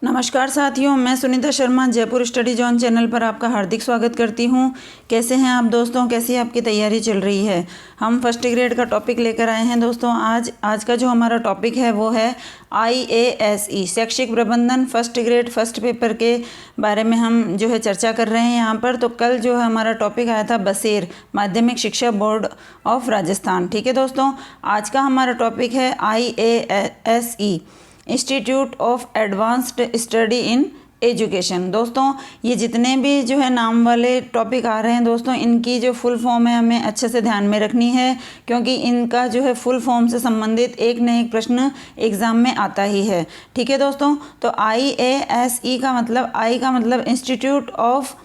नमस्कार साथियों, मैं Sunita Sharma Jaipur study zone channel पर आपका हार्दिक स्वागत करती हूं। कैसे हैं आप दोस्तों? कैसी आपकी तैयारी चल रही है? हम फर्स्ट ग्रेड का टॉपिक लेकर आए हैं दोस्तों। आज का जो हमारा टॉपिक है वो है IASE शैक्षिक प्रबंधन फर्स्ट ग्रेड फर्स्ट पेपर के बारे में हम जो है चर्चा कर रहे हैं यहाँ पर। तो कल जो है हमारा टॉपिक आया था बसेर माध्यमिक शिक्षा बोर्ड ऑफ राजस्थान। ठीक है दोस्तों, आज का हमारा टॉपिक है IASE institute of advanced study in education. दोस्तों ये जितने भी जो है नाम वाले टॉपिक आ रहे हैं दोस्तों, इनकी जो फुल फॉर्म है हमें अच्छे से ध्यान में रखनी है, क्योंकि इनका जो है फुल फॉर्म से संबंधित एक न एक प्रश्न एग्ज़ाम में आता ही है। ठीक है दोस्तों, तो IASE का मतलब, आई का मतलब इंस्टीट्यूट ऑफ,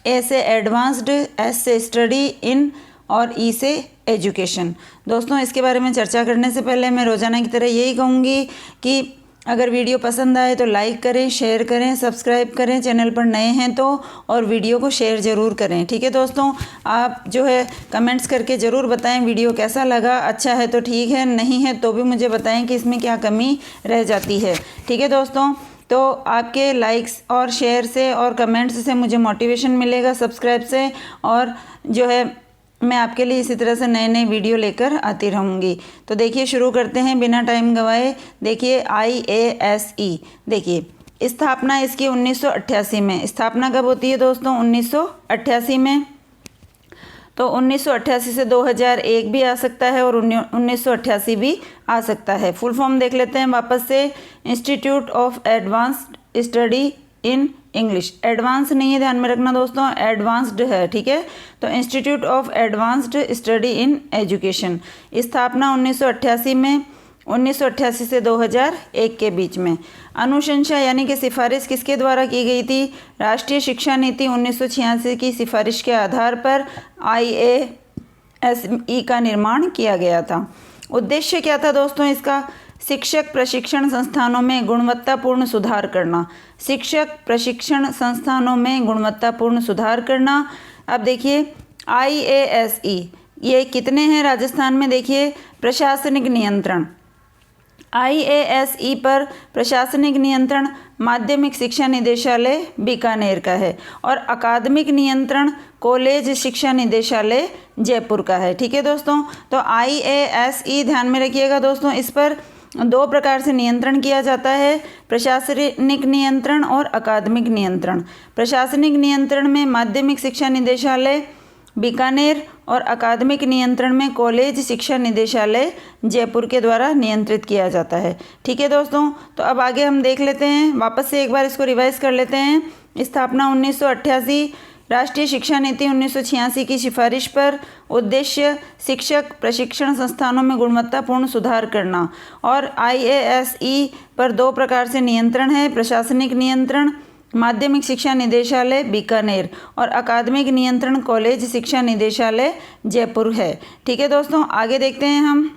ए से एडवांस्ड, एस से स्टडी इन और ई से एजुकेशन। दोस्तों इसके बारे में चर्चा करने से पहले मैं रोज़ाना की तरह यही कहूँगी कि अगर वीडियो पसंद आए तो लाइक करें, शेयर करें, सब्सक्राइब करें चैनल पर नए हैं तो, और वीडियो को शेयर ज़रूर करें। ठीक है दोस्तों, आप जो है कमेंट्स करके ज़रूर बताएं वीडियो कैसा लगा। अच्छा है तो ठीक है, नहीं है तो भी मुझे बताएं कि इसमें क्या कमी रह जाती है। ठीक है दोस्तों, तो आपके लाइक्स और शेयर से और कमेंट्स से मुझे मोटिवेशन मिलेगा, सब्सक्राइब से, और जो है मैं आपके लिए इसी तरह से नए नए वीडियो लेकर आती रहूँगी। तो देखिए शुरू करते हैं बिना टाइम गवाए। देखिए IASE, देखिए स्थापना इसकी 1988 में। स्थापना कब होती है दोस्तों? 1988 में। तो 1988 से 2001 भी आ सकता है और 1988 भी आ सकता है। फुल फॉर्म देख लेते हैं वापस से। Institute of advanced study in English, advance नहीं है, ध्यान में रखना दोस्तों, एडवांस्ड है। ठीक है, तो institute of advanced study in education, स्थापना 1988 में, 1988 से 2001 के बीच में। अनुशंसा यानी कि सिफारिश किसके द्वारा की गई थी? राष्ट्रीय शिक्षा नीति 1986 की सिफारिश के आधार पर IASE का निर्माण किया गया था। उद्देश्य क्या था दोस्तों इसका? शिक्षक प्रशिक्षण संस्थानों में गुणवत्तापूर्ण सुधार करना। शिक्षक प्रशिक्षण संस्थानों में गुणवत्तापूर्ण सुधार करना। अब देखिए IASE ये कितने हैं राजस्थान में? देखिए प्रशासनिक नियंत्रण, IASE पर प्रशासनिक नियंत्रण माध्यमिक शिक्षा निदेशालय बीकानेर का है, और अकादमिक नियंत्रण कॉलेज शिक्षा निदेशालय जयपुर का है। ठीक है दोस्तों, तो IASE ध्यान में रखिएगा दोस्तों, इस पर दो प्रकार से नियंत्रण किया जाता है, प्रशासनिक नियंत्रण और अकादमिक नियंत्रण। प्रशासनिक नियंत्रण में माध्यमिक शिक्षा निदेशालय बीकानेर और अकादमिक नियंत्रण में कॉलेज शिक्षा निदेशालय जयपुर के द्वारा नियंत्रित किया जाता है। ठीक है दोस्तों, तो अब आगे हम देख लेते हैं, वापस से एक बार इसको रिवाइज कर लेते हैं। स्थापना 1988, राष्ट्रीय शिक्षा नीति 1986 की सिफारिश पर। उद्देश्य शिक्षक प्रशिक्षण संस्थानों में गुणवत्तापूर्ण सुधार करना। और IASE पर दो प्रकार से नियंत्रण है, प्रशासनिक नियंत्रण माध्यमिक शिक्षा निदेशालय बीकानेर और अकादमिक नियंत्रण कॉलेज शिक्षा निदेशालय जयपुर है। ठीक है दोस्तों, आगे देखते हैं हम।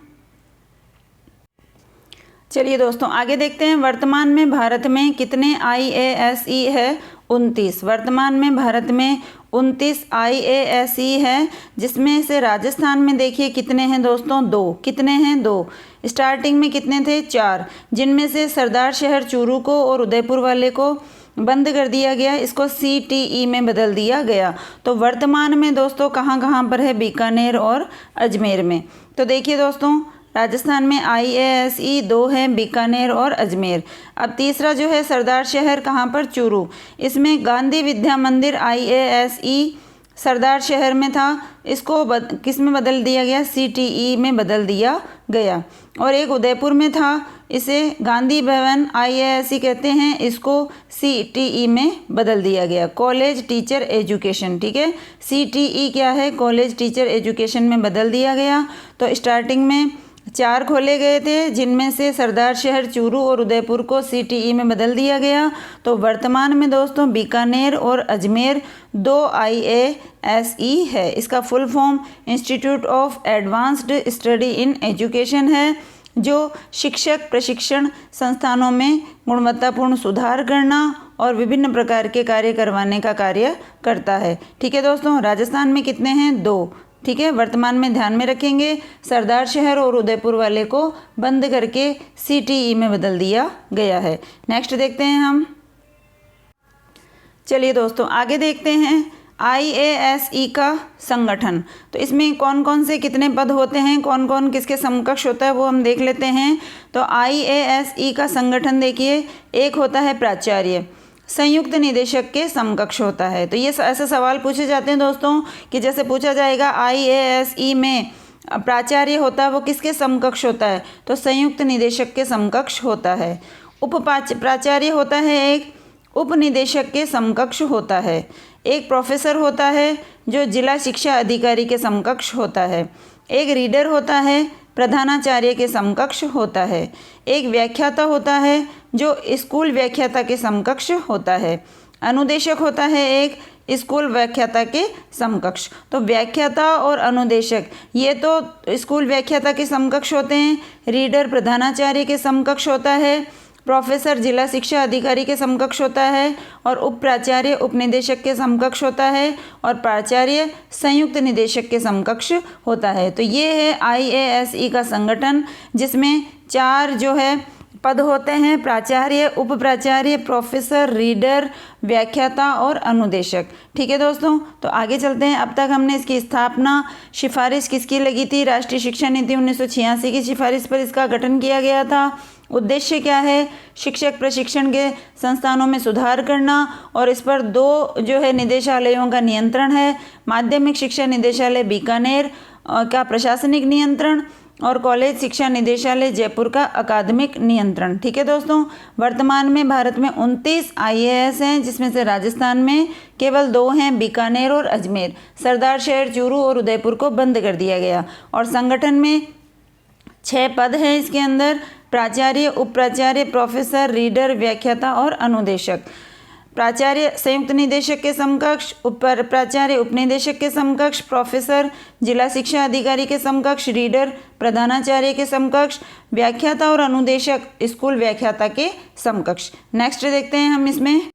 चलिए दोस्तों आगे देखते हैं, वर्तमान में भारत में कितने IASE है? 29। वर्तमान में भारत में 29 IASE है, जिसमें से राजस्थान में देखिए कितने हैं दोस्तों? 2। कितने हैं? 2। स्टार्टिंग में कितने थे? 4, जिनमें से सरदार शहर चूरू को और उदयपुर वाले को बंद कर दिया गया, इसको CTE में बदल दिया गया। तो वर्तमान में दोस्तों कहाँ कहाँ पर है? बीकानेर और अजमेर में। तो देखिए दोस्तों राजस्थान में IASE 2 है, बीकानेर और अजमेर। अब तीसरा जो है सरदार शहर कहाँ पर? चूरू। इसमें गांधी विद्या मंदिर IASE सरदार शहर में था, इसको किस में बदल दिया गया? CTE में बदल दिया गया। और एक उदयपुर में था, इसे गांधी भवन IASE कहते हैं, इसको CTE में बदल दिया गया, कॉलेज टीचर एजुकेशन। ठीक है, CTE क्या है? कॉलेज टीचर एजुकेशन में बदल दिया गया। तो स्टार्टिंग में 4 खोले गए थे, जिनमें से सरदार शहर चूरू और उदयपुर को CTE में बदल दिया गया। तो वर्तमान में दोस्तों बीकानेर और अजमेर 2 IASE है। इसका full form institute of advanced study in education है, जो शिक्षक प्रशिक्षण संस्थानों में गुणवत्तापूर्ण सुधार करना और विभिन्न प्रकार के कार्य करवाने का कार्य करता है। ठीक है दोस्तों, राजस्थान में कितने हैं? 2। ठीक है, वर्तमान में ध्यान में रखेंगे, सरदार शहर और उदयपुर वाले को बंद करके CTE में बदल दिया गया है। नेक्स्ट देखते हैं हम। चलिए दोस्तों आगे देखते हैं IASE का संगठन। तो इसमें कौन कौन से कितने पद होते हैं, कौन कौन किसके समकक्ष होता है वो हम देख लेते हैं। तो IASE का संगठन देखिए, एक होता है प्राचार्य, संयुक्त निदेशक के समकक्ष होता है। तो ये ऐसे सवाल पूछे जाते हैं दोस्तों कि जैसे पूछा जाएगा IASE में प्राचार्य होता है वो किसके समकक्ष होता है, तो संयुक्त निदेशक के समकक्ष होता है। प्राचार्य होता है एक उप निदेशक के समकक्ष होता है। एक प्रोफेसर होता है जो जिला शिक्षा अधिकारी के समकक्ष होता है। एक रीडर होता है प्रधानाचार्य के समकक्ष होता है। एक व्याख्याता होता है जो स्कूल व्याख्याता के समकक्ष होता है। अनुदेशक होता है एक स्कूल व्याख्याता के समकक्ष। तो व्याख्याता और अनुदेशक ये तो स्कूल व्याख्याता के समकक्ष होते हैं। रीडर प्रधानाचार्य के समकक्ष होता है। प्रोफेसर जिला शिक्षा अधिकारी के समकक्ष होता है। और उप प्राचार्य उप निदेशक के समकक्ष होता है। और प्राचार्य संयुक्त निदेशक के समकक्ष होता है। तो ये है IASE का संगठन, जिसमें 4 जो है पद होते हैं, प्राचार्य, उप प्राचार्य, प्रोफेसर, रीडर, व्याख्याता और अनुदेशक। ठीक है दोस्तों, तो आगे चलते हैं। अब तक हमने इसकी स्थापना, सिफारिश किसकी लगी थी, राष्ट्रीय शिक्षा नीति 1986 की सिफारिश पर इसका गठन किया गया था। उद्देश्य क्या है, शिक्षक प्रशिक्षण के संस्थानों में सुधार करना, और इस पर 2 जो है निदेशालयों का नियंत्रण है। माध्यमिक शिक्षा निदेशालय बीकानेर का प्रशासनिक नियंत्रण और कॉलेज शिक्षा निदेशालय जयपुर का अकादमिक नियंत्रण। ठीक है दोस्तों, वर्तमान में भारत में 29 IAS हैं, जिसमें से राजस्थान में केवल 2 हैं, बीकानेर और अजमेर। सरदार शहर, चूरू और उदयपुर को बंद कर दिया गया। और संगठन में 6 पद हैं इसके अंदर, प्राचार्य, उप प्राचार्य, प्रोफेसर, रीडर, व्याख्याता और अनुदेशक। प्राचार्य संयुक्त निदेशक के समकक्ष, उप प्राचार्य उप निदेशक के समकक्ष, प्रोफेसर जिला शिक्षा अधिकारी के समकक्ष, रीडर प्रधानाचार्य के समकक्ष, व्याख्याता और अनुदेशक स्कूल व्याख्याता के समकक्ष। नेक्स्ट देखते हैं हम इसमें।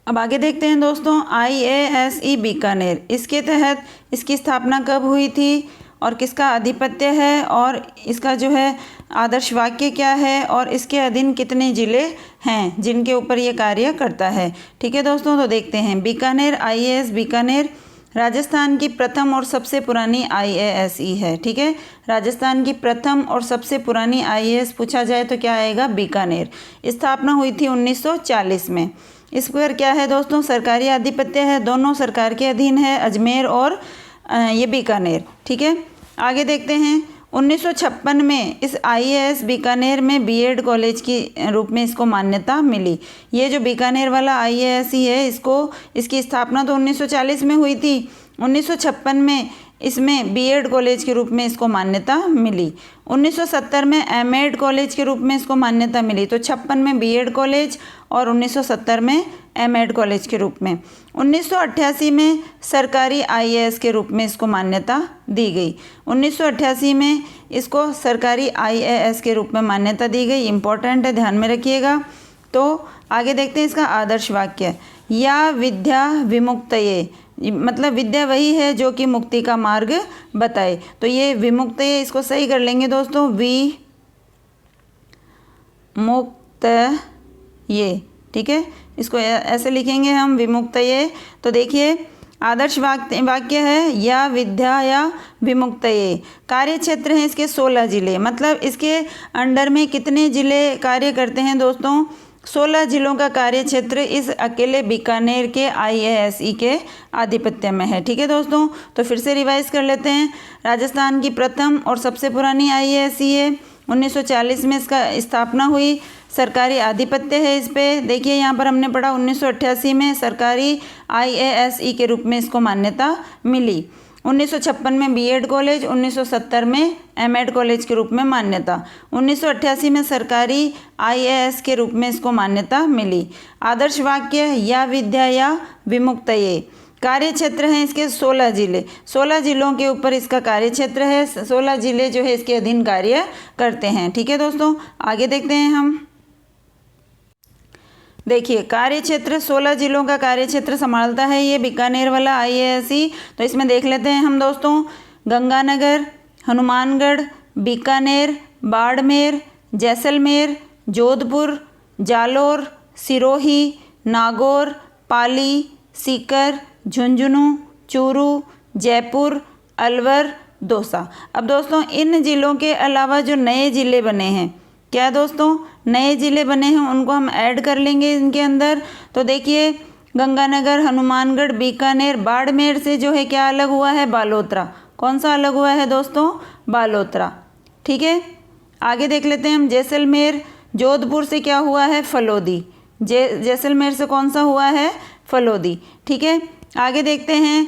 अब आगे देखते हैं दोस्तों IASE बीकानेर। इसके तहत इसकी स्थापना कब हुई थी और किसका आधिपत्य है, और इसका जो है आदर्श वाक्य क्या है, और इसके अधीन कितने ज़िले हैं जिनके ऊपर ये कार्य करता है। ठीक है दोस्तों, तो देखते हैं। बीकानेर IAS बीकानेर राजस्थान की प्रथम और सबसे पुरानी IASE है। ठीक है, राजस्थान की प्रथम और सबसे पुरानी IAS पूछा जाए तो क्या आएगा, बीकानेर। स्थापना हुई थी 1940 में। इस पर क्या है दोस्तों, सरकारी आधिपत्य है, दोनों सरकार के अधीन है, अजमेर और ये बीकानेर। ठीक है, आगे देखते हैं। 1956 में इस IAS बीकानेर में BEd कॉलेज की रूप में इसको मान्यता मिली। ये जो बीकानेर वाला IASE है, इसकी स्थापना तो 1940 में हुई थी। 1956 में इसमें BEd कॉलेज के रूप में इसको मान्यता मिली। 1970 में MEd कॉलेज के रूप में इसको मान्यता मिली। तो 56 में BEd कॉलेज और 1970 में MEd कॉलेज के रूप में। 1988 में सरकारी IAS के रूप में इसको मान्यता दी गई। 1988 में इसको सरकारी IAS के रूप में मान्यता दी गई। इम्पोर्टेंट है, ध्यान में रखिएगा। तो आगे देखते हैं इसका आदर्श वाक्य। या विद्या विमुक्तये, मतलब विद्या वही है जो कि मुक्ति का मार्ग बताए। तो ये विमुक्तये, इसको सही कर लेंगे दोस्तों, विमुक्तये। ठीक है, इसको ऐसे लिखेंगे हम, विमुक्तये। तो देखिए आदर्श वाक्य है या विद्या या विमुक्तये। कार्य क्षेत्र हैं इसके 16 जिले, मतलब इसके अंडर में कितने जिले कार्य करते हैं दोस्तों, 16 जिलों का कार्य क्षेत्र इस अकेले बीकानेर के IASE के आधिपत्य में है। ठीक है दोस्तों, तो फिर से रिवाइज कर लेते हैं। राजस्थान की प्रथम और सबसे पुरानी IASE है। 1940 में इसका स्थापना हुई। सरकारी आधिपत्य है इस पर। देखिए यहाँ पर हमने पढ़ा 1988 में सरकारी IASE के रूप में इसको मान्यता मिली। 1956 में BEd कॉलेज, 1970 में MEd कॉलेज के रूप में मान्यता, 1988 में सरकारी IAS के रूप में इसको मान्यता मिली। आदर्श वाक्य या विद्या या विमुक्तये। कार्य क्षेत्र हैं इसके 16 जिले, 16 जिलों के ऊपर इसका कार्य क्षेत्र है। 16 जिले जो है इसके अधीन कार्य करते हैं। ठीक है दोस्तों, आगे देखते हैं हम। देखिए कार्य क्षेत्र 16 जिलों का कार्य क्षेत्र संभालता है ये बीकानेर वाला IASE। तो इसमें देख लेते हैं हम दोस्तों, गंगानगर, हनुमानगढ़, बीकानेर, बाड़मेर, जैसलमेर, जोधपुर, जालोर, सिरोही, नागौर, पाली, सीकर, झुंझुनू, चूरू, जयपुर, अलवर, दौसा। अब दोस्तों इन ज़िलों के अलावा जो नए ज़िले बने हैं, क्या दोस्तों नए ज़िले बने हैं, उनको हम ऐड कर लेंगे इनके अंदर। तो देखिए गंगानगर, हनुमानगढ़, बीकानेर, बाड़मेर से जो है क्या अलग हुआ है, बालोतरा। कौन सा अलग हुआ है दोस्तों, बालोतरा। ठीक है, आगे देख लेते हैं हम जैसलमेर, जोधपुर से क्या हुआ है, फलोदी। जैसलमेर से कौन सा हुआ है, फलोदी। ठीक है, आगे देखते हैं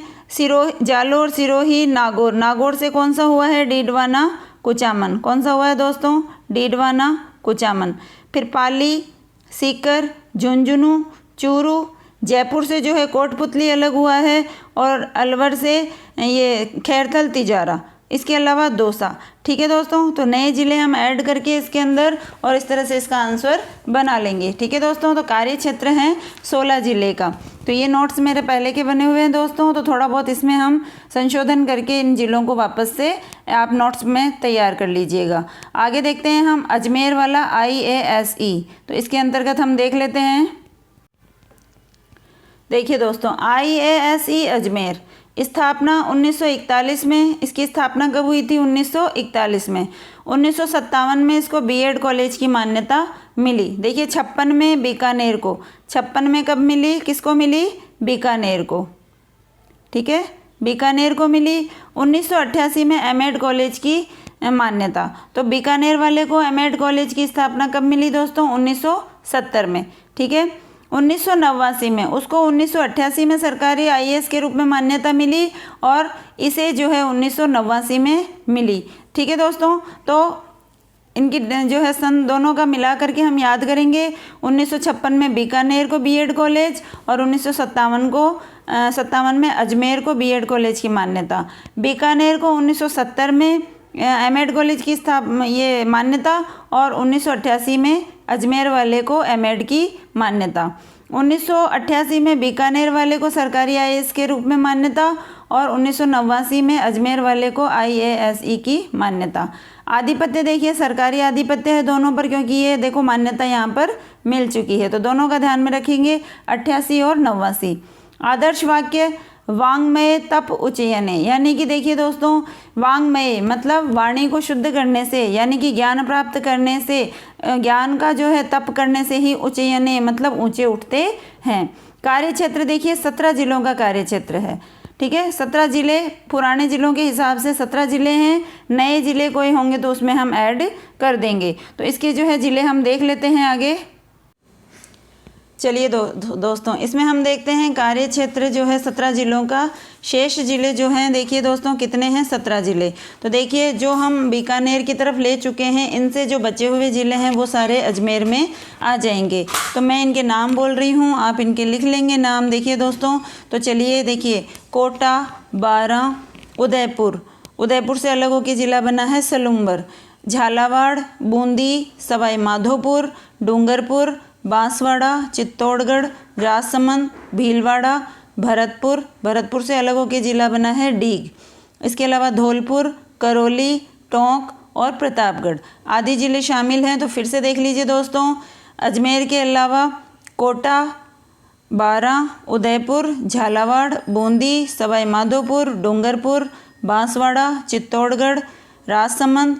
जालोर, सिरोही, नागौर। नागौर से कौन सा हुआ है, डीडवाना, कुचामन। कौन सा हुआ है दोस्तों, डीडवाना, कुचामन। फिर पाली, सीकर, झुंझुनू, चूरू, जयपुर से जो है कोटपुतली अलग हुआ है, और अलवर से ये खैरथल, तिजारा। इसके अलावा दौसा। ठीक है दोस्तों, तो नए ज़िले हम ऐड करके इसके अंदर और इस तरह से इसका आंसर बना लेंगे। ठीक है दोस्तों, तो कार्य क्षेत्र हैं 16 ज़िले का। तो ये नोट्स मेरे पहले के बने हुए हैं दोस्तों, तो थोड़ा बहुत इसमें हम संशोधन करके इन ज़िलों को वापस से आप नोट्स में तैयार कर लीजिएगा। आगे देखते हैं हम अजमेर वाला IASE। तो इसके अंतर्गत हम देख लेते हैं। देखिए दोस्तों IASE अजमेर, स्थापना 1941 में। इसकी स्थापना कब हुई थी, 1941 में। 1957 में इसको बीएड कॉलेज की मान्यता मिली। देखिए 56 में बीकानेर को, 56 में कब मिली, किसको मिली, बीकानेर को। ठीक है, बीकानेर को मिली। 1988 में एमएड कॉलेज की मान्यता। तो बीकानेर वाले को एमएड कॉलेज की स्थापना कब मिली दोस्तों, 1970 में। ठीक है, 1989 में उसको 1988 में सरकारी IAS के रूप में मान्यता मिली, और इसे जो है 1989 में मिली। ठीक है दोस्तों, तो इनकी जो है सन दोनों का मिला करके हम याद करेंगे। 1956 में बीकानेर को बीएड कॉलेज, और 1957 को 57 में अजमेर को बीएड कॉलेज की मान्यता। बीकानेर को 1970 में एमएड कॉलेज की ये मान्यता, और 1988 में अजमेर वाले को एमएड की मान्यता। 1988 में बीकानेर वाले को सरकारी IAS के रूप में मान्यता, और 1989 में अजमेर वाले को IASE की मान्यता। आधिपत्य देखिए सरकारी आधिपत्य है दोनों पर, क्योंकि ये देखो मान्यता यहाँ पर मिल चुकी है, तो दोनों का ध्यान में रखेंगे 88 और 89। आदर्श वाक्य वांग्मय तप उच्चयने, यानी कि देखिए दोस्तों वांग्मय मतलब वाणी को शुद्ध करने से, यानी कि ज्ञान प्राप्त करने से, ज्ञान का जो है तप करने से ही उच्चयने मतलब ऊंचे उठते हैं। कार्य क्षेत्र देखिए 17 जिलों का कार्य क्षेत्र है। ठीक है, 17 जिले, पुराने जिलों के हिसाब से 17 जिले हैं, नए जिले कोई होंगे तो उसमें हम ऐड कर देंगे। तो इसके जो है जिले हम देख लेते हैं आगे। चलिए दोस्तों इसमें हम देखते हैं कार्य क्षेत्र जो है 17 जिलों का। शेष जिले जो हैं देखिए दोस्तों कितने हैं, 17 जिले। तो देखिए जो हम बीकानेर की तरफ ले चुके हैं, इनसे जो बचे हुए ज़िले हैं वो सारे अजमेर में आ जाएंगे। तो मैं इनके नाम बोल रही हूँ, आप इनके लिख लेंगे नाम। देखिए दोस्तों, तो चलिए देखिए कोटा, बारां, उदयपुर। उदयपुर से अलग होकर ज़िला बना है सलूम्बर। झालावाड़, बूंदी, सवाई माधोपुर, डूंगरपुर, बांसवाड़ा, चित्तौड़गढ़, राजसमंद, भीलवाड़ा, भरतपुर। भरतपुर से अलग होकर ज़िला बना है डीग। इसके अलावा धौलपुर, करौली, टोंक और प्रतापगढ़ आदि ज़िले शामिल हैं। तो फिर से देख लीजिए दोस्तों, अजमेर के अलावा कोटा, बारां, उदयपुर, झालावाड़, बूंदी, सवाई माधोपुर, डूंगरपुर, बांसवाड़ा, चित्तौड़गढ़, राजसमंद,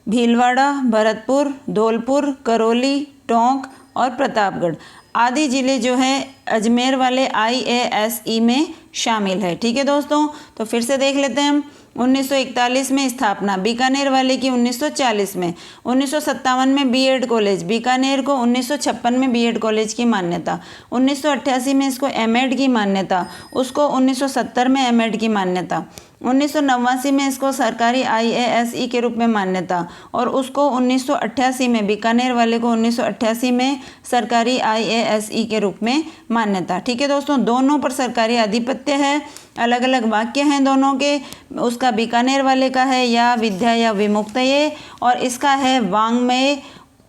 भीलवाड़ा, भरतपुर, धौलपुर, करौली, टोंक और प्रतापगढ़ आदि ज़िले जो है अजमेर वाले IASE में शामिल है। ठीक है दोस्तों, तो फिर से देख लेते हैं हम। 1941 में स्थापना बीकानेर वाले की, 1940 में। 1957 में बीएड कॉलेज बीकानेर को, 1956 में बीएड कॉलेज की मान्यता। 1988 में इसको एमएड की मान्यता, उसको 1970 में एमएड की मान्यता। 1989 में इसको सरकारी IASE के रूप में मान्यता, और उसको 1988 में बीकानेर वाले को 1988 में सरकारी IASE के रूप में मान्यता। ठीक है दोस्तों, दोनों पर सरकारी आधिपत्य है। अलग अलग वाक्य हैं दोनों के। उसका बीकानेर वाले का है या विद्या या विमुक्तये, और इसका है वांग्मय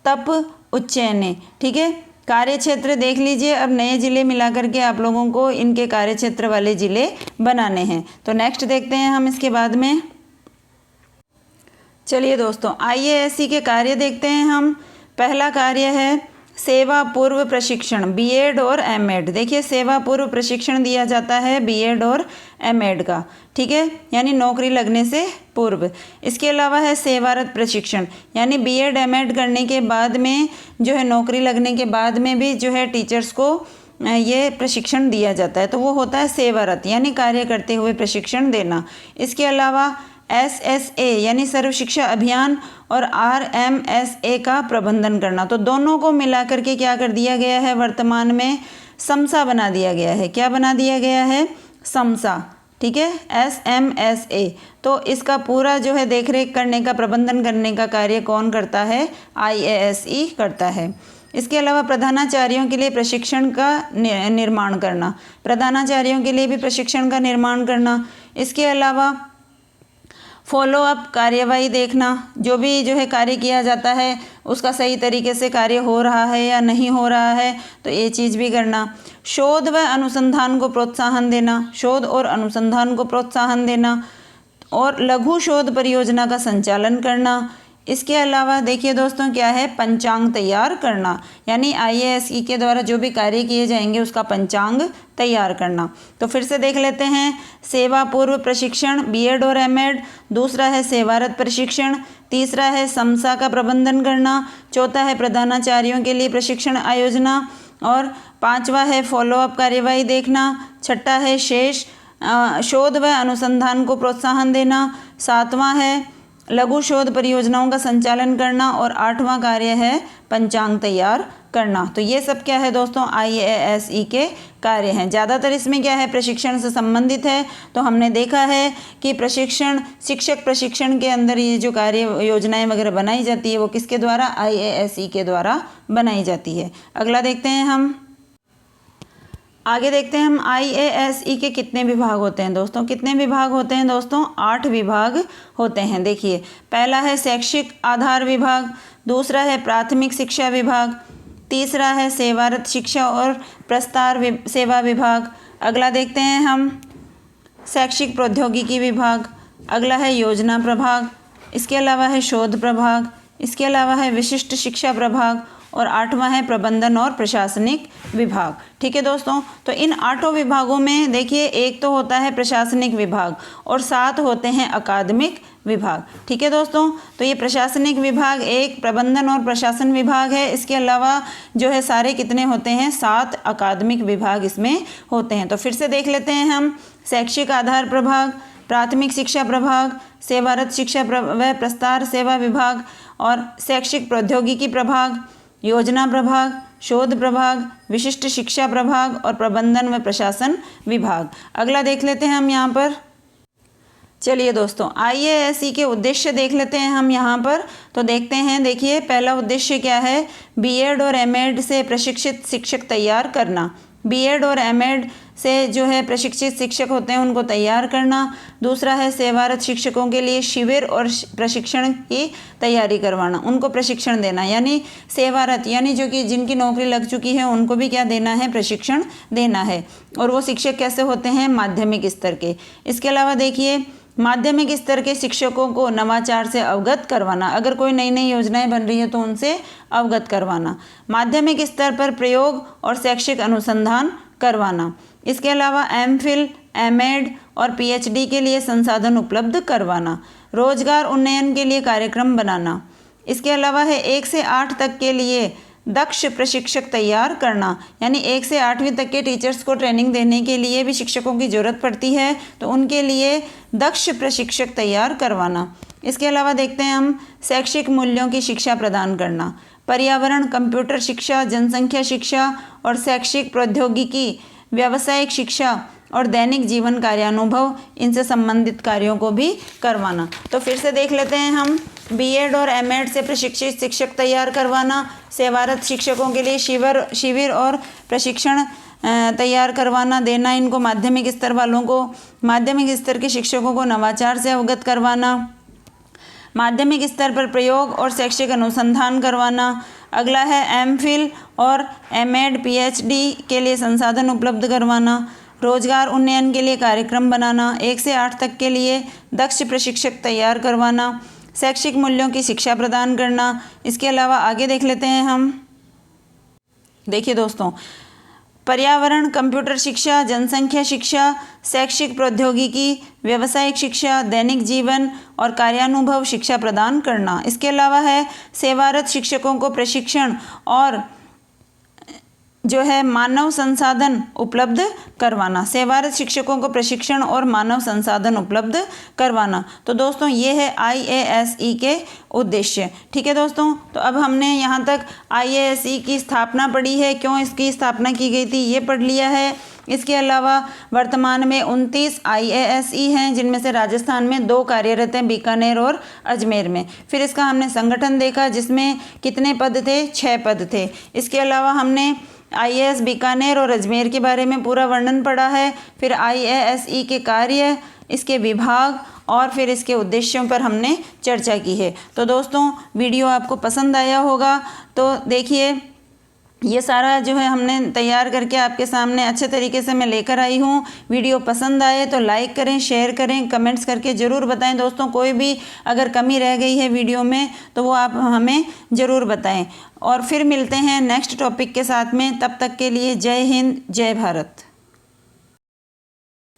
तप उच्चयने। ठीक है, कार्य क्षेत्र देख लीजिए। अब नए ज़िले मिला करके आप लोगों को इनके कार्य क्षेत्र वाले ज़िले बनाने हैं। तो नेक्स्ट देखते हैं हम इसके बाद में। चलिए दोस्तों IASE के कार्य देखते हैं हम। पहला कार्य है सेवा पूर्व प्रशिक्षण बीएड और एमएड। देखिए सेवा पूर्व प्रशिक्षण दिया जाता है बीएड और एमएड का, ठीक है, यानी नौकरी लगने से पूर्व। इसके अलावा है सेवारत प्रशिक्षण, यानी बीएड एमएड करने के बाद में जो है नौकरी लगने के बाद में भी जो है टीचर्स को ये प्रशिक्षण दिया जाता है, तो वो होता है सेवारत, यानी कार्य करते हुए प्रशिक्षण देना। इसके अलावा SSA यानी सर्व शिक्षा अभियान और RMSA का प्रबंधन करना, तो दोनों को मिलाकर के क्या कर दिया गया है, वर्तमान में समसा बना दिया गया है। क्या बना दिया गया है, समसा, ठीक है, SMSA। तो इसका पूरा जो है देखरेख करने का, प्रबंधन करने का कार्य कौन करता है, IASE करता है। इसके अलावा प्रधानाचार्यों के लिए प्रशिक्षण का निर्माण करना, प्रधानाचार्यों के लिए भी प्रशिक्षण का निर्माण करना। इसके अलावा फॉलो अप कार्यवाही देखना, जो भी जो है कार्य किया जाता है उसका सही तरीके से कार्य हो रहा है या नहीं हो रहा है, तो ये चीज़ भी करना। शोध व अनुसंधान को प्रोत्साहन देना, शोध और अनुसंधान को प्रोत्साहन देना, और लघु शोध परियोजना का संचालन करना। इसके अलावा देखिए दोस्तों क्या है, पंचांग तैयार करना, यानी IASE के द्वारा जो भी कार्य किए जाएंगे उसका पंचांग तैयार करना। तो फिर से देख लेते हैं, सेवा पूर्व प्रशिक्षण बीएड और एमएड, दूसरा है सेवारत प्रशिक्षण, तीसरा है समसा का प्रबंधन करना, चौथा है प्रधानाचार्यों के लिए प्रशिक्षण आयोजना, और पांचवा है फॉलो अप कार्यवाही देखना, छठा है शोध व अनुसंधान को प्रोत्साहन देना, सातवां है लघु शोध परियोजनाओं का संचालन करना, और आठवां कार्य है पंचांग तैयार करना। तो ये सब क्या है दोस्तों, IASE के कार्य हैं। ज़्यादातर इसमें क्या है, प्रशिक्षण से संबंधित है। तो हमने देखा है कि प्रशिक्षण, शिक्षक प्रशिक्षण के अंदर ये जो कार्य योजनाएं वगैरह बनाई जाती है वो किसके द्वारा, IASE के द्वारा बनाई जाती है। अगला देखते हैं हम, आगे देखते हैं हम IASE के कितने विभाग होते हैं दोस्तों। कितने विभाग होते हैं दोस्तों, 8 विभाग होते हैं। देखिए पहला है शैक्षिक आधार विभाग, दूसरा है प्राथमिक शिक्षा विभाग, तीसरा है सेवारत शिक्षा और प्रस्तार सेवा विभाग। अगला देखते हैं हम शैक्षिक प्रौद्योगिकी विभाग, अगला है योजना प्रभाग, इसके अलावा है शोध प्रभाग, इसके अलावा है विशिष्ट शिक्षा प्रभाग, और आठवां है प्रबंधन और प्रशासनिक विभाग। ठीक है दोस्तों, तो इन 8 विभागों में देखिए एक तो होता है प्रशासनिक विभाग और 7 होते हैं अकादमिक विभाग। ठीक है दोस्तों, तो ये प्रशासनिक विभाग एक, प्रबंधन और प्रशासन विभाग है। इसके अलावा जो है सारे कितने होते हैं, 7 अकादमिक विभाग इसमें होते हैं। तो फिर से देख लेते हैं हम, शैक्षिक आधार प्रभाग, प्राथमिक शिक्षा प्रभाग, सेवारत शिक्षा व प्रस्तार सेवा विभाग, और शैक्षिक प्रौद्योगिकी प्रभाग, योजना प्रभाग, शोध प्रभाग, विशिष्ट शिक्षा प्रभाग और प्रबंधन व प्रशासन विभाग। अगला देख लेते हैं हम यहाँ पर। चलिए दोस्तों, IASE के उद्देश्य देख लेते हैं हम यहाँ पर। तो देखते हैं, देखिए पहला उद्देश्य क्या है, बीएड और एमएड से प्रशिक्षित शिक्षक तैयार करना। बीएड और एमएड से जो है प्रशिक्षित शिक्षक होते हैं उनको तैयार करना। दूसरा है सेवारत शिक्षकों के लिए शिविर और प्रशिक्षण की तैयारी करवाना, उनको प्रशिक्षण देना, यानी सेवारत यानी जो कि जिनकी नौकरी लग चुकी है उनको भी क्या देना है, प्रशिक्षण देना है। और वो शिक्षक कैसे होते हैं, माध्यमिक स्तर के। इसके अलावा देखिए माध्यमिक स्तर के शिक्षकों को नवाचार से अवगत करवाना, अगर कोई नई नई योजनाएं बन रही है तो उनसे अवगत करवाना। माध्यमिक स्तर पर प्रयोग और शैक्षिक अनुसंधान करवाना। इसके अलावा एमफिल, एमएड और पीएचडी के लिए संसाधन उपलब्ध करवाना। रोजगार उन्नयन के लिए कार्यक्रम बनाना। इसके अलावा है 1 से 8 तक के लिए दक्ष प्रशिक्षक तैयार करना, यानी 1 से 8वीं तक के टीचर्स को ट्रेनिंग देने के लिए भी शिक्षकों की ज़रूरत पड़ती है, तो उनके लिए दक्ष प्रशिक्षक तैयार करवाना। इसके अलावा देखते हैं हम, शैक्षिक मूल्यों की शिक्षा प्रदान करना। पर्यावरण, कंप्यूटर शिक्षा, जनसंख्या शिक्षा और शैक्षिक प्रौद्योगिकी, व्यावसायिक शिक्षा और दैनिक जीवन कार्यानुभव, इनसे संबंधित कार्यों को भी करवाना। तो फिर से देख लेते हैं हम, बीएड और एमएड से प्रशिक्षित शिक्षक तैयार करवाना, सेवारत शिक्षकों के लिए शिविर और प्रशिक्षण तैयार करवाना, देना इनको माध्यमिक स्तर वालों को, माध्यमिक स्तर के शिक्षकों को नवाचार से अवगत करवाना, माध्यमिक स्तर पर प्रयोग और शैक्षिक अनुसंधान करवाना। अगला है एमफिल और एमएड पीएचडी के लिए संसाधन उपलब्ध करवाना। रोजगार उन्नयन के लिए कार्यक्रम बनाना। 1 से 8 तक के लिए दक्ष प्रशिक्षक तैयार करवाना। शैक्षिक मूल्यों की शिक्षा प्रदान करना। इसके अलावा आगे देख लेते हैं हम, देखिए दोस्तों, पर्यावरण, कंप्यूटर शिक्षा, जनसंख्या शिक्षा, शैक्षिक प्रौद्योगिकी, व्यावसायिक शिक्षा, दैनिक जीवन और कार्यानुभव शिक्षा प्रदान करना। इसके अलावा है सेवारत शिक्षकों को प्रशिक्षण और जो है मानव संसाधन उपलब्ध करवाना। सेवारत शिक्षकों को प्रशिक्षण और मानव संसाधन उपलब्ध करवाना। तो दोस्तों ये है IASE के उद्देश्य। ठीक है दोस्तों, तो अब हमने यहाँ तक IASE की स्थापना पढ़ी है, क्यों इसकी स्थापना की गई थी ये पढ़ लिया है। इसके अलावा वर्तमान में 29 IASE हैं, जिनमें से राजस्थान में 2 कार्यरत हैं, बीकानेर और अजमेर में। फिर इसका हमने संगठन देखा, जिसमें कितने पद थे, 6 पद थे। इसके अलावा हमने IAS बीकानेर और अजमेर के बारे में पूरा वर्णन पढ़ा है। फिर IASE के कार्य, इसके विभाग और फिर इसके उद्देश्यों पर हमने चर्चा की है। तो दोस्तों वीडियो आपको पसंद आया होगा, तो देखिए ये सारा जो है हमने तैयार करके आपके सामने अच्छे तरीके से मैं लेकर आई हूँ। वीडियो पसंद आए तो लाइक करें, शेयर करें, कमेंट्स करके ज़रूर बताएं दोस्तों। कोई भी अगर कमी रह गई है वीडियो में तो वो आप हमें ज़रूर बताएं। और फिर मिलते हैं नेक्स्ट टॉपिक के साथ में। तब तक के लिए जय हिंद, जय भारत।